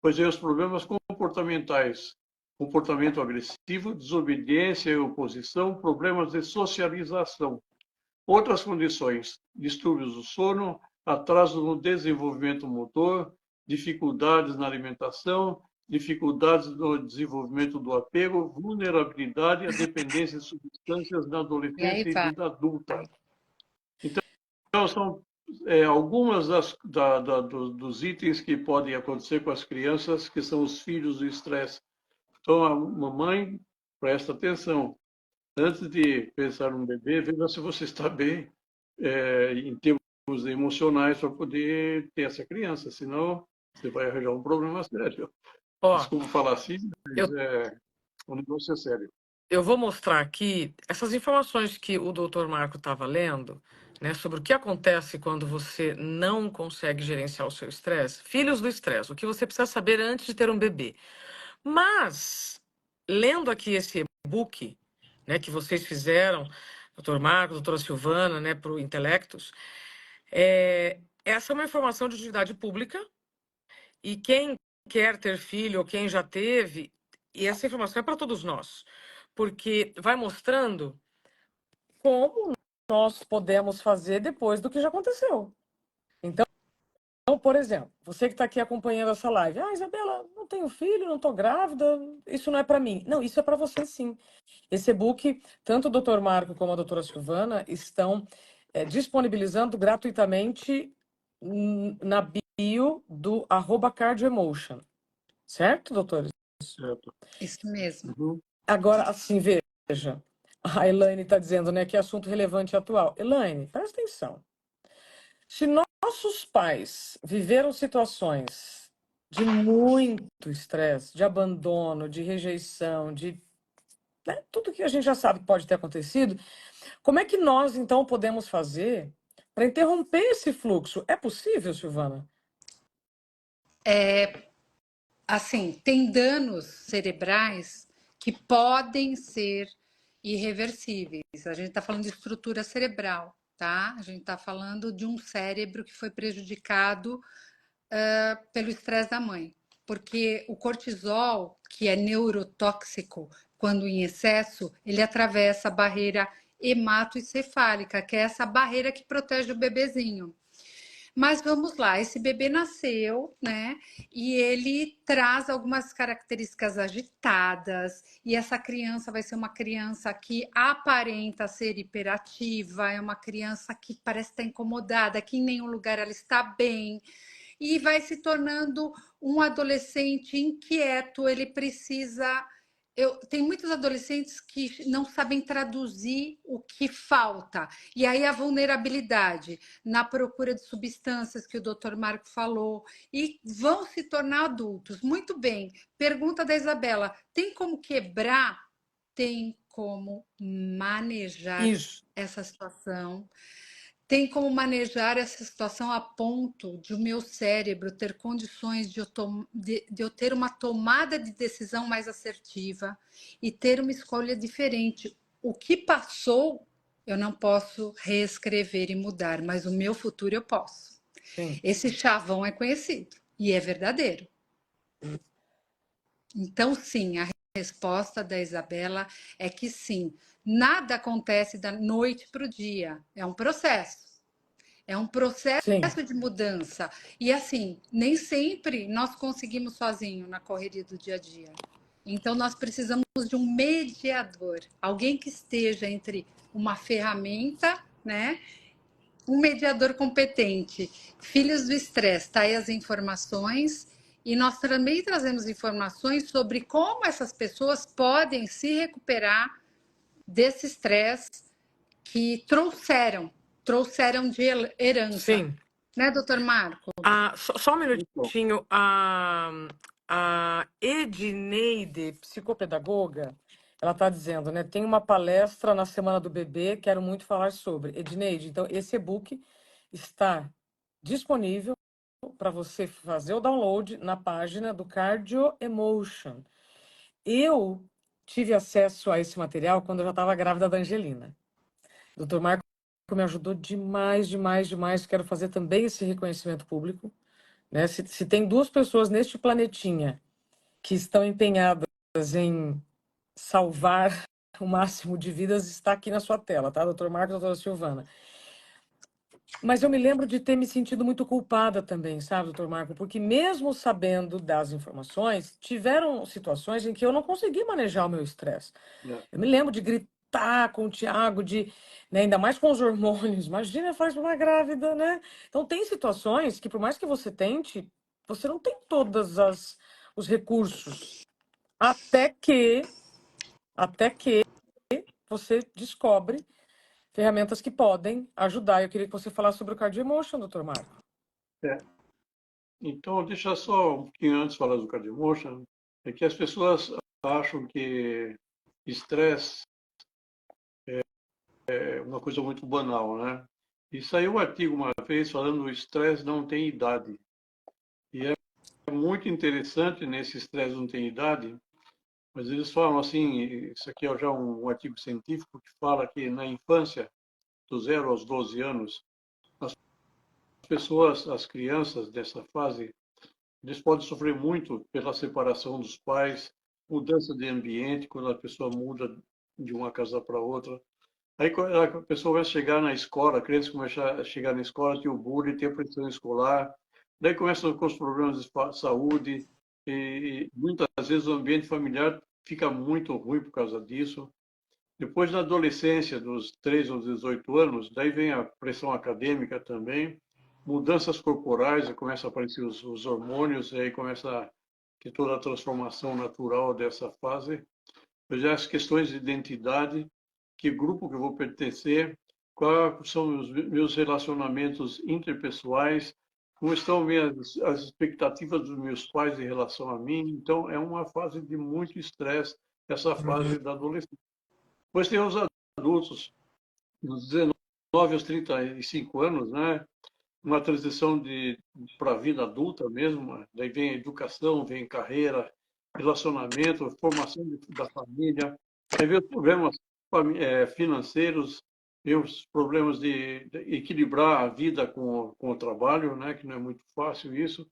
Pois os problemas comportamentais, comportamento agressivo, desobediência e oposição, problemas de socialização. Outras condições, distúrbios do sono, atraso no desenvolvimento motor, dificuldades na alimentação, dificuldades no desenvolvimento do apego, vulnerabilidade à dependência de substâncias na E aí adolescência e vai. vida adulta. Então, são algumas dos itens que podem acontecer com as crianças, que são os filhos do estresse. Então, a mamãe, presta atenção. Antes de pensar num bebê, veja se você está bem em termos emocionais para poder ter essa criança, senão você vai arranjar um problema sério. Ó, Desculpa falar assim, mas eu, o negócio é sério. eu vou mostrar aqui essas informações que o doutor Marco estava lendo, né, sobre o que acontece quando você não consegue gerenciar o seu estresse. Filhos do estresse, o que você precisa saber antes de ter um bebê. Mas, lendo aqui esse e-book, né, que vocês fizeram, doutor Marco, doutora Silvana, né, para o Intelectus, essa é uma informação de utilidade pública e quem quer ter filho ou quem já teve, e essa informação é para todos nós, porque vai mostrando como nós podemos fazer depois do que já aconteceu. Então, por exemplo, você que está aqui acompanhando essa live, Isabela, não tenho filho, não estou grávida, isso não é para mim. Não, isso é para você sim. Esse e-book, tanto o Dr. Marco como a doutora Silvana estão disponibilizando gratuitamente na bio do @cardioemotion. Certo, doutores? Certo. Isso mesmo. Uhum. Agora, assim, veja, a Elaine está dizendo, né, que é assunto relevante e atual. Elaine, presta atenção. Se nossos pais viveram situações de muito estresse, de abandono, de rejeição, de né, tudo que a gente já sabe que pode ter acontecido, como é que nós, então, podemos fazer para interromper esse fluxo? É possível, Silvana? Assim, tem danos cerebrais que podem ser irreversíveis. A gente está falando de estrutura cerebral, tá? A gente está falando de um cérebro que foi prejudicado pelo estresse da mãe. Porque o cortisol, que é neurotóxico, quando em excesso, ele atravessa a barreira hematoencefálica, que é essa barreira que protege o bebezinho. Mas vamos lá, esse bebê nasceu, né? E ele traz algumas características agitadas, e essa criança vai ser uma criança que aparenta ser hiperativa, é uma criança que parece estar incomodada, que em nenhum lugar ela está bem, e vai se tornando um adolescente inquieto, ele precisa. Tem muitos adolescentes que não sabem traduzir o que falta. E aí a vulnerabilidade na procura de substâncias que o Dr. Marco falou, e vão se tornar adultos. Muito bem. Pergunta da Isabela: tem como quebrar? Tem como manejar Isso. essa situação. Tem como manejar essa situação a ponto de o meu cérebro ter condições de eu ter uma tomada de decisão mais assertiva e ter uma escolha diferente. O que passou, eu não posso reescrever e mudar, mas o meu futuro eu posso. Sim. Esse chavão é conhecido e é verdadeiro. Então, sim, a resposta da Isabela é que sim, nada acontece da noite para o dia, é um processo. É um processo Sim. de mudança. E assim, nem sempre nós conseguimos sozinho na correria do dia a dia. Então, nós precisamos de um mediador, alguém que esteja entre uma ferramenta, né? Um mediador competente. Filhos do estresse, tá aí as informações. E nós também trazemos informações sobre como essas pessoas podem se recuperar desse estresse que trouxeram de herança. Sim. Né, doutor Marco? Só um Então, minutinho. A Edneide, psicopedagoga, ela está dizendo, né? Tem uma palestra na Semana do Bebê, quero muito falar sobre. Edneide, então esse e-book está disponível para você fazer o download na página do Cardio Emotion. Eu tive acesso a esse material quando eu já estava grávida da Angelina. O Dr. Marco me ajudou demais, demais, demais. Quero fazer também esse reconhecimento público. Né? Se tem duas pessoas neste planetinha que estão empenhadas em salvar o máximo de vidas, está aqui na sua tela, tá? Dr. Marco e doutora Silvana. Mas eu me lembro de ter me sentido muito culpada também, sabe, doutor Marco? Porque mesmo sabendo das informações, tiveram situações em que eu não consegui manejar o meu estresse. é. Eu me lembro de gritar com o Tiago, né, ainda mais com os hormônios. Imagina, faz uma grávida, né? Então tem situações que, por mais que você tente, você não tem todos os recursos. Até que você descobre ferramentas que podem ajudar. Eu queria que você falasse sobre o Cardio Emotion, doutor Marco. É. Então, deixa só um pouquinho antes de falar do Cardiomotion, é que as pessoas acham que estresse é uma coisa muito banal, né? E saiu um artigo uma vez falando que o estresse não tem idade. E é muito interessante nesse estresse não tem idade, mas eles falam assim, isso aqui é já um artigo científico que fala que na infância, do 0 aos 12 anos, as pessoas, as crianças dessa fase, eles podem sofrer muito pela separação dos pais, mudança de ambiente, quando a pessoa muda de uma casa para outra. Aí a pessoa vai chegar na escola, a criança começa a chegar na escola, tem o bullying, tem a pressão escolar, daí começam com os problemas de saúde, e muitas vezes o ambiente familiar fica muito ruim por causa disso. Depois, na adolescência, dos 3 aos 18 anos, daí vem a pressão acadêmica também. mudanças corporais, começa a aparecer os hormônios, e aí começa a ter toda a transformação natural dessa fase. Já as questões de identidade, que grupo que eu vou pertencer, quais são os meus relacionamentos interpessoais, como estão as expectativas dos meus pais em relação a mim. Então, é uma fase de muito estresse, essa fase da adolescência. Depois tem os adultos, dos 19 aos 35 anos, né? Uma transição para a vida adulta mesmo, daí vem a educação, vem carreira, relacionamento, formação da família, aí vem os problemas financeiros, vem os problemas de equilibrar a vida com o trabalho, né, que não é muito fácil isso.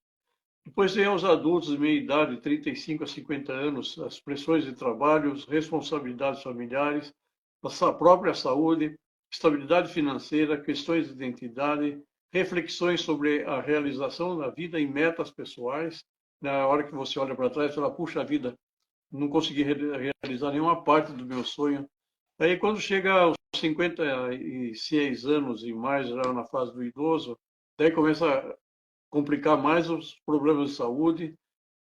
Depois vem os adultos de meia idade, 35 a 50 anos, as pressões de trabalho, as responsabilidades familiares, a própria saúde, estabilidade financeira, questões de identidade, reflexões sobre a realização da vida e metas pessoais. Na hora que você olha para trás, você fala, puxa vida, não consegui realizar nenhuma parte do meu sonho. Aí, quando chega aos 56 anos e mais, já na fase do idoso, daí começa a complicar mais os problemas de saúde,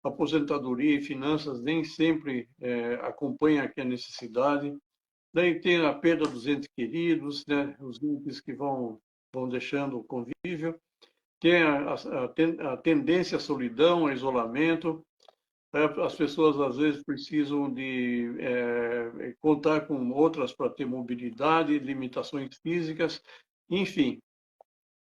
aposentadoria e finanças nem sempre acompanham aqui a necessidade. Daí tem a perda dos entes queridos, né? Os entes que vão deixando o convívio. Tem a tendência à solidão, ao isolamento. As pessoas, às vezes, precisam de contar com outras para ter mobilidade, limitações físicas. Enfim,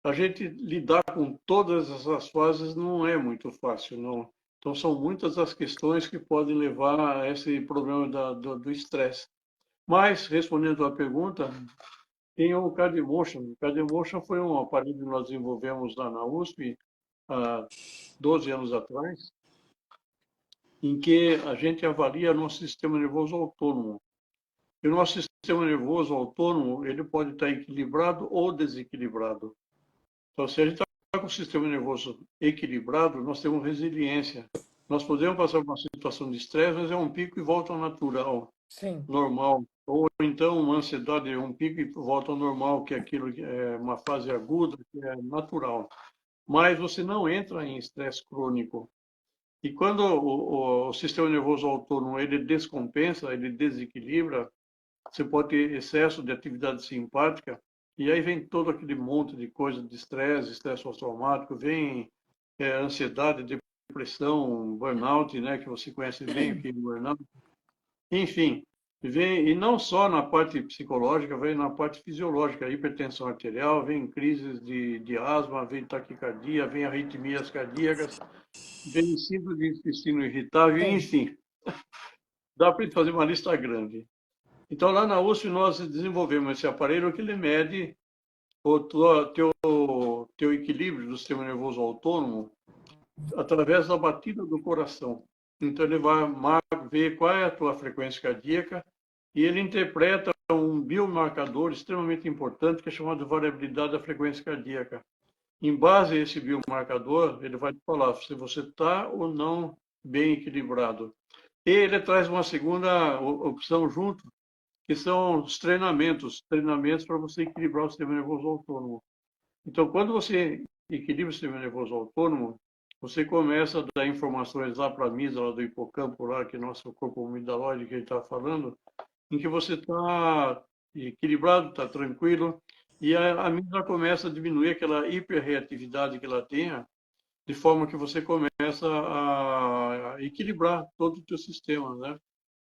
a gente lidar com todas essas fases não é muito fácil, não. Então, são muitas as questões que podem levar a esse problema do estresse. Mas, respondendo à pergunta, tem o CardioMotion. O CardioMotion foi um aparelho que nós desenvolvemos lá na USP há 12 anos atrás, em que a gente avalia nosso sistema nervoso autônomo. E o nosso sistema nervoso autônomo, ele pode estar equilibrado ou desequilibrado. Então, se a gente está com o sistema nervoso equilibrado, nós temos resiliência. Nós podemos passar por uma situação de estresse, mas é um pico e volta ao natural, Sim. normal. Ou então uma ansiedade, um pico e volta ao normal, que é aquilo que é uma fase aguda, que é natural. Mas você não entra em estresse crônico. E quando o sistema nervoso autônomo ele descompensa, ele desequilibra, você pode ter excesso de atividade simpática, e aí vem todo aquele monte de coisa de estresse pós-traumático, vem ansiedade, depressão, burnout, né, que você conhece bem o que é burnout. Enfim, vem, e não só na parte psicológica, vem na parte fisiológica, hipertensão arterial, vem crises de asma, vem taquicardia, vem arritmias cardíacas, vem síndrome de intestino irritável, Sim. enfim. Dá para fazer uma lista grande. Então, lá na USP, nós desenvolvemos esse aparelho que ele mede o teu equilíbrio do sistema nervoso autônomo através da batida do coração. Então, ele vai ver qual é a tua frequência cardíaca e ele interpreta um biomarcador extremamente importante que é chamado de variabilidade da frequência cardíaca. Em base a esse biomarcador, ele vai te falar se você está ou não bem equilibrado. E ele traz uma segunda opção junto, que são os treinamentos para você equilibrar o sistema nervoso autônomo. Então, quando você equilibra o sistema nervoso autônomo, você começa a dar informações lá para a amígdala do hipocampo, lá, que é nosso corpo amigdalóide que ele está falando, em que você está equilibrado, está tranquilo, e a amígdala começa a diminuir aquela hiperreatividade que ela tenha, de forma que você começa a equilibrar todo o teu sistema, né?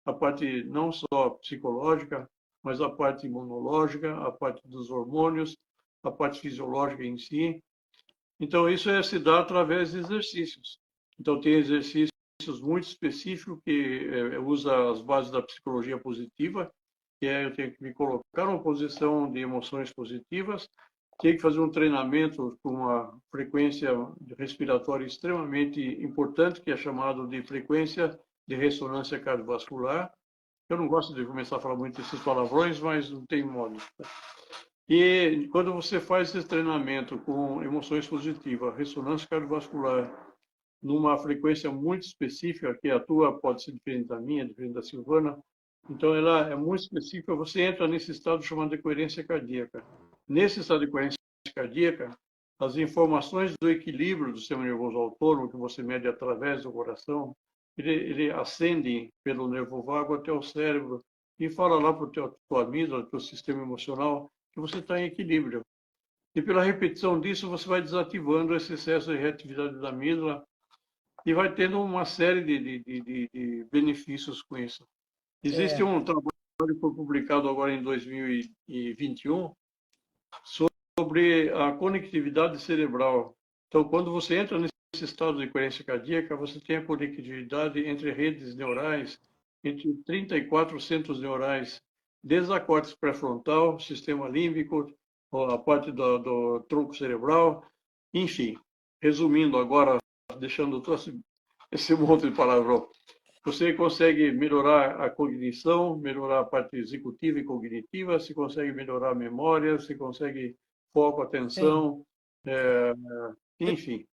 A parte não só psicológica, mas a parte imunológica, a parte dos hormônios, a parte fisiológica em si. Então, isso se dá através de exercícios. Então, tem exercícios muito específicos que usa as bases da psicologia positiva, que é eu tenho que me colocar numa posição de emoções positivas, tenho que fazer um treinamento com uma frequência respiratória extremamente importante, que é chamado de frequência de ressonância cardiovascular. Eu não gosto de começar a falar muito desses palavrões, mas não tem modo. E quando você faz esse treinamento com emoções positivas, ressonância cardiovascular, numa frequência muito específica, que a tua pode ser diferente da minha, diferente da Silvana, então ela é muito específica, você entra nesse estado chamado de coerência cardíaca. Nesse estado de coerência cardíaca, as informações do equilíbrio do sistema nervoso autônomo, que você mede através do coração, ele ascende pelo nervo vago até o cérebro e fala lá para a tua amígdala, teu sistema emocional, que você está em equilíbrio. E pela repetição disso, você vai desativando esse excesso de reatividade da amígdala e vai tendo uma série de benefícios com isso. Existe um trabalho que foi publicado agora em 2021 sobre a conectividade cerebral. Então, quando você entra nesse estado de coerência cardíaca, você tem a conectividade entre redes neurais, entre 34 centros neurais, desde a córtex pré-frontal, sistema límbico, a parte do tronco cerebral, enfim. Resumindo agora, deixando todo esse monte de palavrão, você consegue melhorar a cognição, melhorar a parte executiva e cognitiva, você consegue melhorar a memória, você consegue foco, atenção, enfim.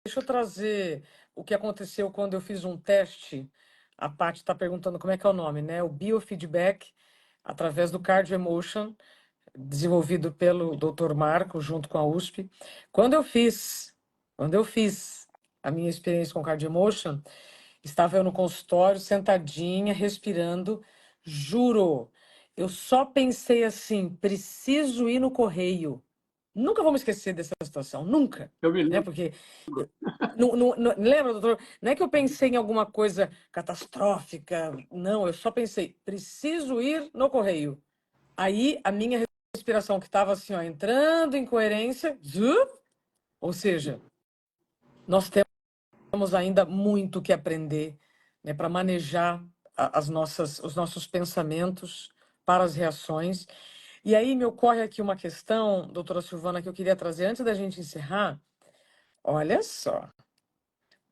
Deixa eu trazer o que aconteceu quando eu fiz um teste. A Paty está perguntando como é que é o nome, né? O biofeedback através do Cardio Emotion, desenvolvido pelo Dr. Marco, junto com a USP. Quando eu fiz a minha experiência com Cardio Emotion, estava eu no consultório, sentadinha, respirando. Juro, eu só pensei assim, preciso ir no correio. Nunca vou me esquecer dessa situação, nunca. Eu me Né? lembro. Porque, lembra, doutor? Não é que eu pensei em alguma coisa catastrófica, não, eu só pensei, preciso ir no correio. Aí a minha respiração que estava assim, ó, entrando em coerência, ou seja, nós temos ainda muito que aprender, né, para manejar os nossos pensamentos para as reações. E aí me ocorre aqui uma questão, doutora Silvana, que eu queria trazer antes da gente encerrar. Olha só.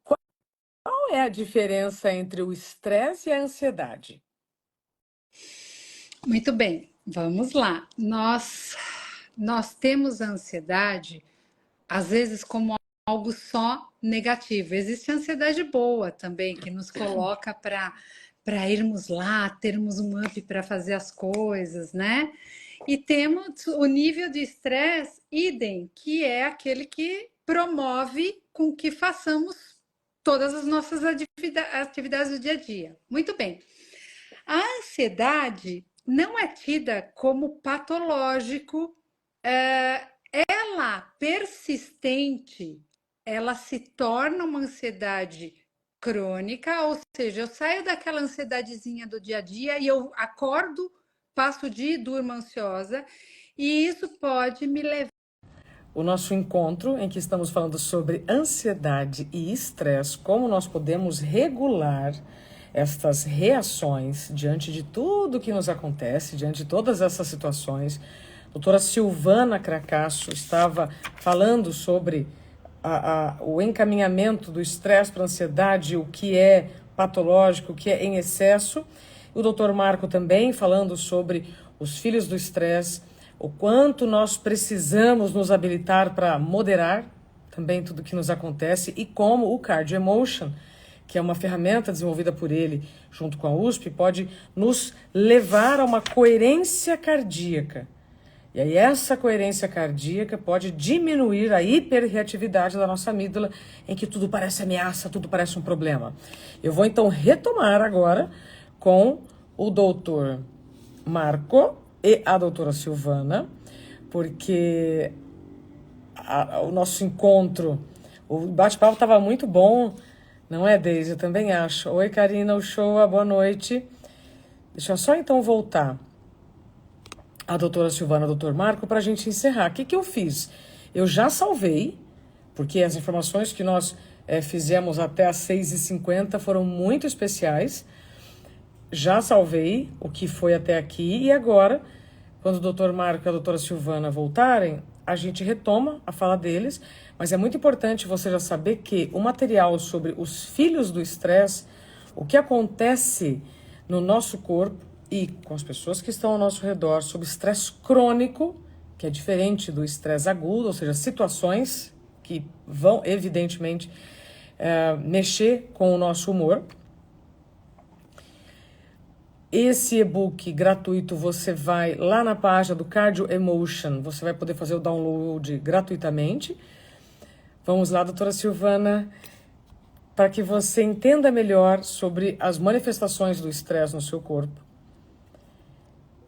Qual é a diferença entre o estresse e a ansiedade? Muito bem, vamos lá. Nós temos a ansiedade, às vezes, como algo só negativo. Existe a ansiedade boa também, que nos coloca para irmos lá, termos um up para fazer as coisas, né? E temos o nível de estresse idem, que é aquele que promove com que façamos todas as nossas atividades do dia a dia. Muito bem. A ansiedade não é tida como patológico, ela persistente, ela se torna uma ansiedade crônica, ou seja, eu saio daquela ansiedadezinha do dia a dia e eu acordo, passo o dia e durmo ansiosa, e isso pode me levar. O nosso encontro, em que estamos falando sobre ansiedade e estresse, como nós podemos regular estas reações diante de tudo que nos acontece, diante de todas essas situações. A doutora Silvana Cracasso estava falando sobre o encaminhamento do estresse para a ansiedade, o que é patológico, o que é em excesso. O doutor Marco também falando sobre os filhos do estresse, o quanto nós precisamos nos habilitar para moderar também tudo que nos acontece e como o Cardio Emotion, que é uma ferramenta desenvolvida por ele junto com a USP, pode nos levar a uma coerência cardíaca. E aí essa coerência cardíaca pode diminuir a hiperreatividade da nossa amígdala, em que tudo parece ameaça, tudo parece um problema. Eu vou então retomar agora com o doutor Marco e a doutora Silvana, porque o nosso encontro, o bate-papo estava muito bom, não é, Deise? Eu também acho. Oi, Karina, o show, boa noite. Deixa eu só então voltar a doutora Silvana, o doutor Marco, para a gente encerrar. O que eu fiz? Eu já salvei, porque as informações que nós fizemos até às 6h50 foram muito especiais. Já salvei o que foi até aqui e agora, quando o doutor Marco e a doutora Silvana voltarem, a gente retoma a fala deles, mas é muito importante você já saber que o material sobre os filhos do estresse, o que acontece no nosso corpo e com as pessoas que estão ao nosso redor sobre estresse crônico, que é diferente do estresse agudo, ou seja, situações que vão, evidentemente, mexer com o nosso humor. Esse e-book gratuito, você vai lá na página do Cardio Emotion, você vai poder fazer o download gratuitamente. Vamos lá, doutora Silvana, para que você entenda melhor sobre as manifestações do estresse no seu corpo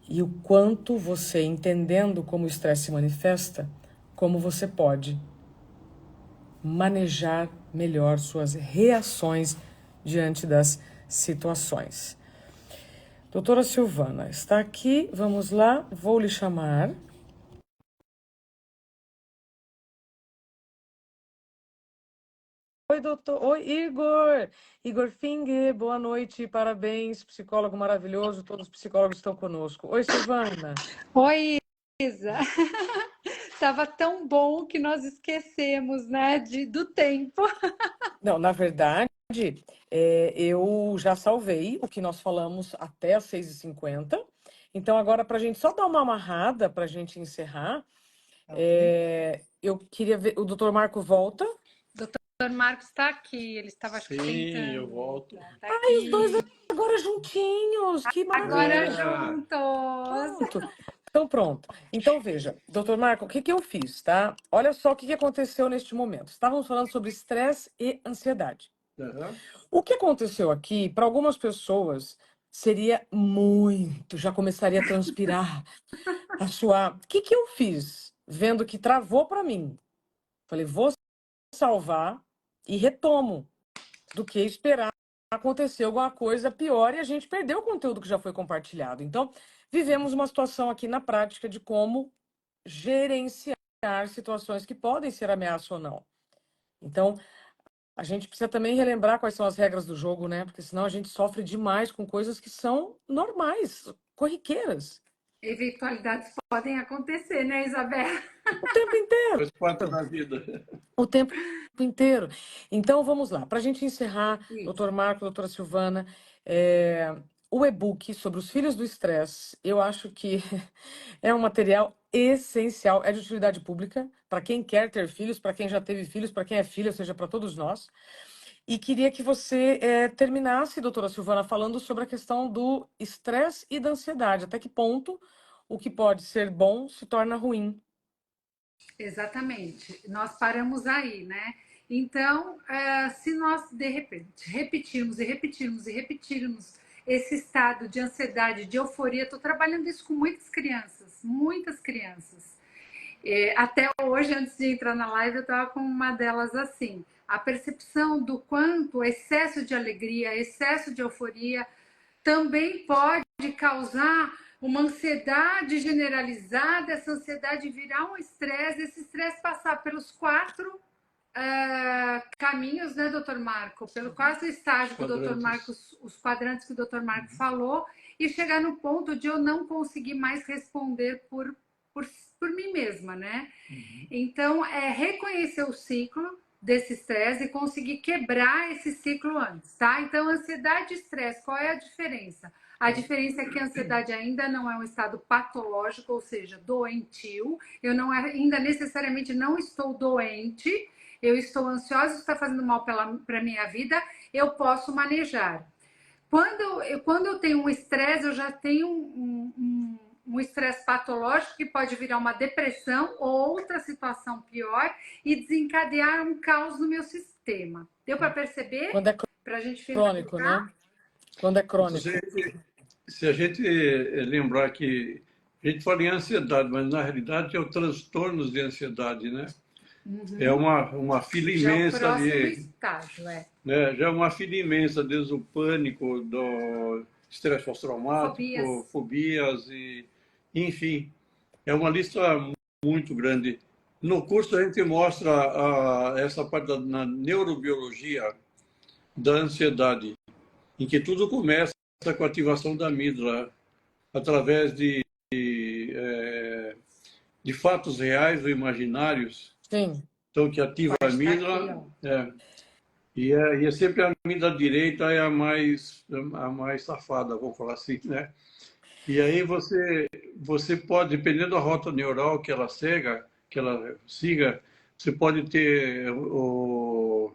e o quanto você, entendendo como o estresse se manifesta, como você pode manejar melhor suas reações diante das situações. Doutora Silvana está aqui, vamos lá, vou lhe chamar. Oi, doutor. Oi, Igor. Igor Finger, boa noite, parabéns, psicólogo maravilhoso, todos os psicólogos estão conosco. Oi, Silvana. Oi, Isa. Tava tão bom que nós esquecemos, né, do tempo. Não, na verdade, eu já salvei o que nós falamos até as 6h50. Então, agora, para a gente só dar uma amarrada, para a gente encerrar, eu queria ver. O doutor Marco volta? Doutor Marcos está aqui, ele estava acho que Sim, tentando. eu volto. Tá Ai, os dois aqui. agora juntinhos, que Agora maravilha! juntos. Pronto. Então, pronto. Então, veja, doutor Marco, o que que eu fiz, tá? Olha só o que que aconteceu neste momento. Estávamos falando sobre estresse e ansiedade. Aham. O que aconteceu aqui, para algumas pessoas, seria muito, já começaria a transpirar, a suar. O que que eu fiz? Vendo que travou para mim. Falei, vou salvar e retomo, do que esperar acontecer alguma coisa pior e a gente perdeu o conteúdo que já foi compartilhado. Então, vivemos uma situação aqui na prática de como gerenciar situações que podem ser ameaça ou não. Então, a gente precisa também relembrar quais são as regras do jogo, né? Porque senão a gente sofre demais com coisas que são normais, corriqueiras, Eventualidades podem acontecer, né, Isabel? o tempo inteiro. Faz parte da vida. O tempo inteiro. Então, vamos lá. Para a gente encerrar, Isso. doutor Marco, doutora Silvana, o e-book sobre os filhos do estresse, eu acho que é um material essencial, é de utilidade pública, para quem quer ter filhos, para quem já teve filhos, para quem é filho, ou seja, para todos nós. E queria que você terminasse, doutora Silvana, falando sobre a questão do estresse e da ansiedade. Até que ponto o que pode ser bom se torna ruim. Exatamente, nós paramos aí, né? Então, se nós de repente repetirmos e repetirmos e repetirmos esse estado de ansiedade, de euforia, estou trabalhando isso com muitas crianças, muitas crianças. Até hoje, antes de entrar na live, eu estava com uma delas assim. A percepção do quanto excesso de alegria, excesso de euforia também pode causar uma ansiedade generalizada, essa ansiedade virar um estresse, esse estresse passar pelos 4 caminhos, né, doutor Marco? Pelo 4 estágios que o doutor Marco, os quadrantes que o doutor Marco falou, e chegar no ponto de eu não conseguir mais responder por mim mesma, né? Então, é reconhecer o ciclo desse estresse e conseguir quebrar esse ciclo antes, tá? Então, ansiedade e estresse, qual é a diferença? A diferença é que a ansiedade ainda não é um estado patológico, ou seja, doentio. Eu não ainda necessariamente não estou doente, eu estou ansiosa, isso está fazendo mal para a minha vida, eu posso manejar. Quando eu tenho um estresse, eu já tenho um estresse patológico que pode virar uma depressão ou outra situação pior e desencadear um caos no meu sistema. Deu para perceber? Quando é Para a gente crônico, né? Quando é crônico. Se a gente lembrar que a gente fala em ansiedade, mas na realidade é o transtornos de ansiedade, né? É uma fila imensa já é o ali. próximo estágio, né? Já é uma fila imensa, desde o pânico, do estresse pós-traumático, fobias e, enfim, é uma lista muito grande. No curso a gente mostra essa parte na neurobiologia da ansiedade, em que tudo começa com a ativação da amígdala através de fatos reais ou imaginários. Sim. Então, que ativa a amígdala. E é sempre a amígdala direita é a mais safada, vamos falar assim, né? E aí você pode, dependendo da rota neural que ela siga, você pode ter o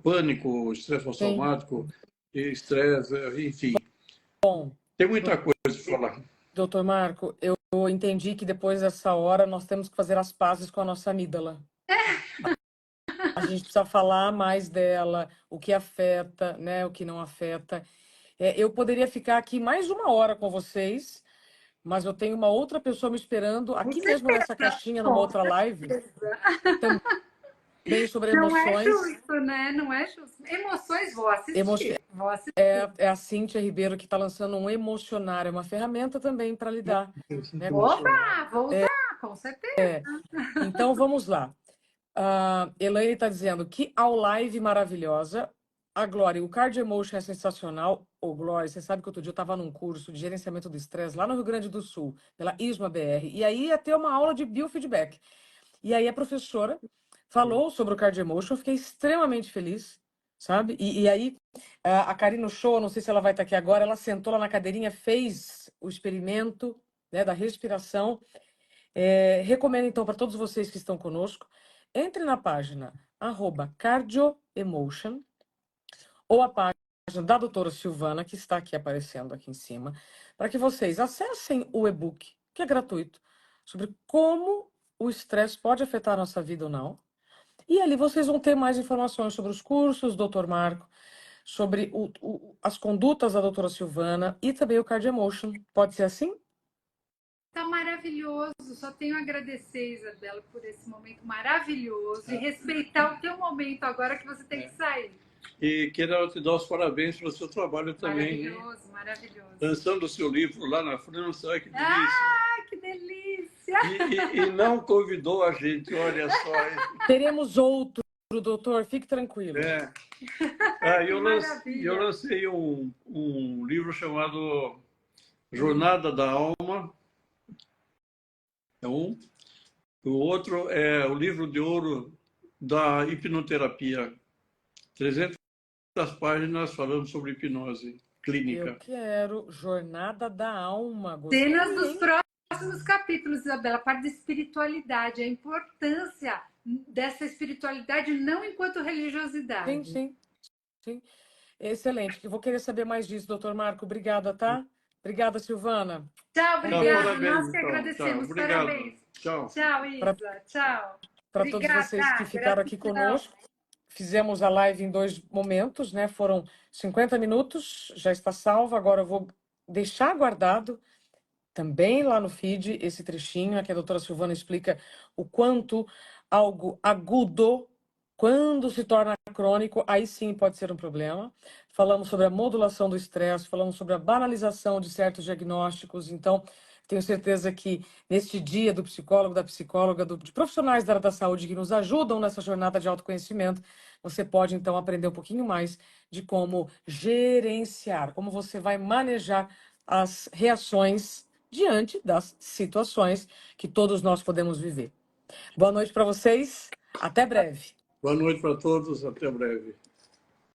pânico, o estresse pós-traumático, estresse, enfim. Bom, tem muita coisa para falar. Doutor Marco, eu entendi que depois dessa hora nós temos que fazer as pazes com a nossa amígdala. A gente precisa falar mais dela, o que afeta, né, o que não afeta. Eu poderia ficar aqui mais 1 hora com vocês, mas eu tenho uma outra pessoa me esperando Com aqui mesmo nessa certeza, caixinha, numa com outra live, certeza. também sobre Não é emoções. justo, né? Não é justo. Emoções, vou Emo- assistir. Vou assistir. É a Cíntia Ribeiro que está lançando um emocionário, é uma ferramenta também para lidar, né? Opa, vou usar, com certeza. Então vamos lá. A Elaine está dizendo que ao live maravilhosa. A Glória, o Cardio Emotion é sensacional. Ô, Glória, você sabe que outro dia eu estava num curso de gerenciamento do estresse lá no Rio Grande do Sul, pela ISMA BR, e aí ia ter uma aula de biofeedback. E aí a professora falou sobre o Cardio Emotion, eu fiquei extremamente feliz, sabe? E aí a Karina Show, não sei se ela vai estar aqui agora, ela sentou lá na cadeirinha, fez o experimento, né, da respiração. Recomendo então para todos vocês que estão conosco, entre na página @cardioemotion ou a página da doutora Silvana, que está aqui aparecendo aqui em cima, para que vocês acessem o e-book, que é gratuito, sobre como o estresse pode afetar a nossa vida ou não. E ali vocês vão ter mais informações sobre os cursos do Dr. Marco, sobre as condutas da doutora Silvana e também o Cardio Emotion. Pode ser assim? Tá maravilhoso. Só tenho a agradecer, Isabela, por esse momento maravilhoso e respeitar o teu momento agora que você tem que sair. E quero te dar os parabéns pelo seu trabalho também. Maravilhoso, maravilhoso. Lançando o seu livro lá na França, olha que delícia. Ah, que delícia! E não convidou a gente, olha só. Teremos outro, doutor, fique tranquilo. Eu lancei um livro chamado Jornada da Alma. É um. O outro é o livro de ouro da hipnoterapia. 300 páginas falando sobre hipnose clínica. Eu quero Jornada da Alma. Cenas dos próximos capítulos, Isabela, a parte da espiritualidade, a importância dessa espiritualidade não enquanto religiosidade. Sim. Excelente. Eu vou querer saber mais disso, doutor Marco. Obrigada, tá? Obrigada, Silvana. Tchau, obrigada. Parabéns, Nós que agradecemos. Tchau. Parabéns. Tchau. Tchau, Isa. Tchau. Para todos vocês que ficaram aqui conosco. Fizemos a live em 2 momentos, né? Foram 50 minutos, já está salvo. Agora eu vou deixar guardado também lá no feed esse trechinho, que a doutora Silvana explica o quanto algo agudo, quando se torna crônico, aí sim pode ser um problema. Falamos sobre a modulação do estresse, falamos sobre a banalização de certos diagnósticos. Então, tenho certeza que neste dia do psicólogo, da psicóloga, de profissionais da área da saúde que nos ajudam nessa jornada de autoconhecimento, você pode então aprender um pouquinho mais de como gerenciar, como você vai manejar as reações diante das situações que todos nós podemos viver. Boa noite para vocês, até breve. Boa noite para todos, até breve.